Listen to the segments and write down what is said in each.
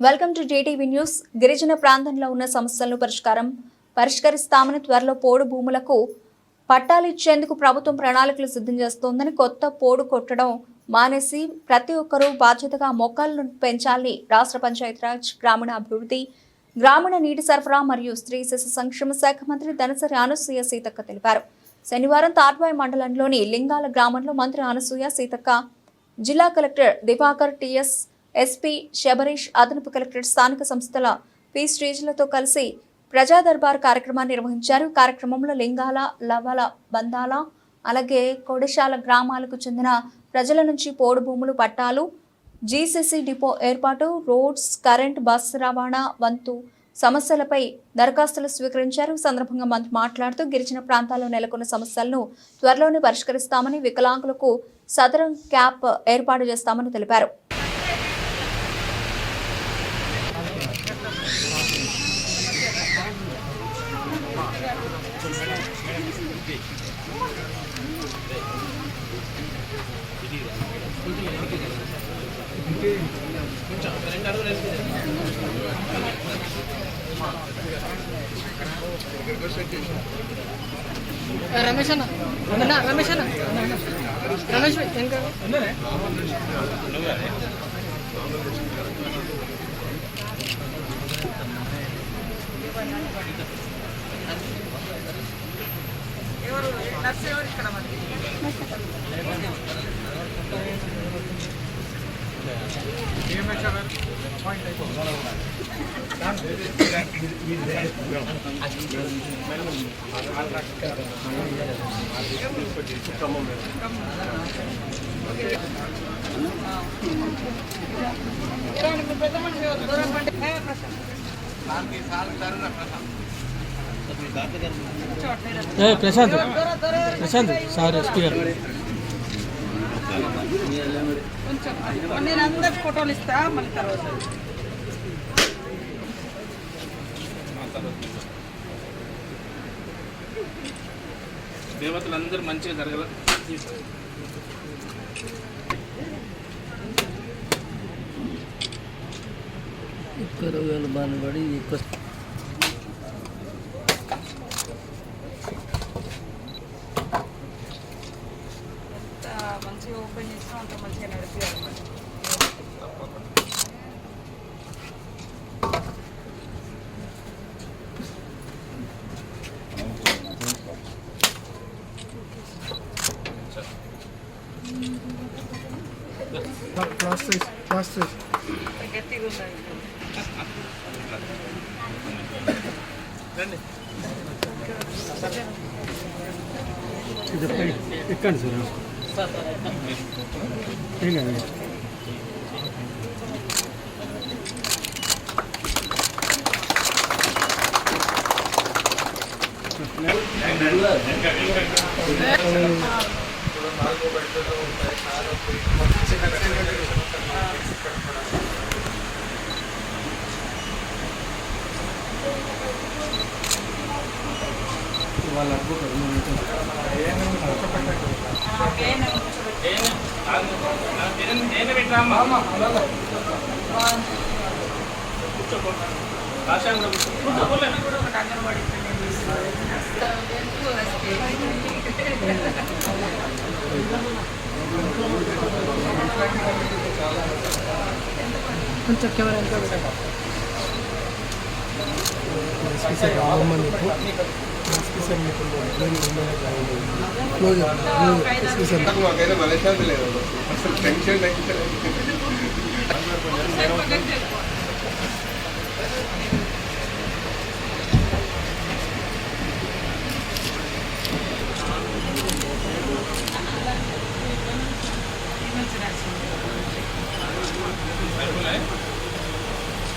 Welcome to JTV news. గిరిజన ప్రాంతంలో ఉన్న సమస్యలను పరిష్కరిస్తామని త్వరలో పోడు భూములకు పట్టాలు ఇచ్చేందుకు ప్రభుత్వం ప్రణాళికలు సిద్ధం చేస్తోందని, కొత్త పోడు కొట్టడం మానేసి ప్రతి ఒక్కరూ బాధ్యతగా మొక్కలను పెంచాలని రాష్ట్ర పంచాయతీరాజ్, గ్రామీణాభివృద్ధి, గ్రామీణ నీటి సరఫరా మరియు స్త్రీ శిశు సంక్షేమ శాఖ మంత్రి దనసరి అనసూయ సీతక్క తెలిపారు. శనివారం తాడ్వాయి మండలంలోని లింగాల గ్రామంలో మంత్రి అనసూయ సీతక్క, జిల్లా collector Divakar TS, SP Shabarish, అదనపు కలెక్టర్, స్థానిక సంస్థల పి శ్రీజులతో కలిసి ప్రజా దర్బార్ కార్యక్రమాన్ని నిర్వహించారు. కార్యక్రమంలో లింగాల, లవల, బందాల, అలాగే కొడిశాల గ్రామాలకు చెందిన ప్రజల నుంచి పోడు భూములు పట్టాలు, జీసీసీ డిపో ఏర్పాటు, రోడ్స్, కరెంట్, బస్సు రవాణా వంతు సమస్యలపై దరఖాస్తులు స్వీకరించారు. సందర్భంగా మంత్రి మాట్లాడుతూ గిరిజన ప్రాంతాల్లో నెలకొన్న సమస్యలను త్వరలోనే పరిష్కరిస్తామని, వికలాంగులకు సదరం క్యాప్ ఏర్పాటు చేస్తామని తెలిపారు. రమేష్ అన్న రమేష్ అన్న రమేష్ ఇంకా ప్రశాంత్ సార్ ఎస్పీ గారు నేను అందరికి ఫోటోలు ఇస్తా మళ్ళీ తర్వాత దేవతలందరూ మంచిగా జరగల. ఇక్కడ వేలు బానబడి మంచిగా ఓపెన్ చేస్తాం అంత మంచిగా నడిపించాలి. గట్టిగా ఉన్నాయి. ఎక్కండి సార్. ఏం కాదు. వాళ్ళు అడుగుతారు కొంచెం కెమెరా ఎంత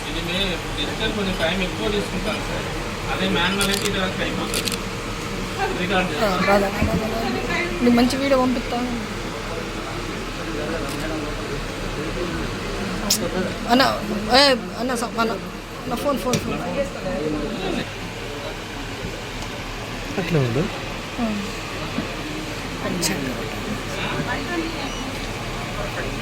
ఇది డిజిటల్ కొంచెం టైం ఎక్కువ తీసుకుంటాను సార్. అదే మాన్యువల్ అయితే ఇది వరకు అయిపోతుంది. నీకు మంచి వీడియో పంపిస్తాను అన్న. అన్న నా ఫోన్ అట్లా ఉండు.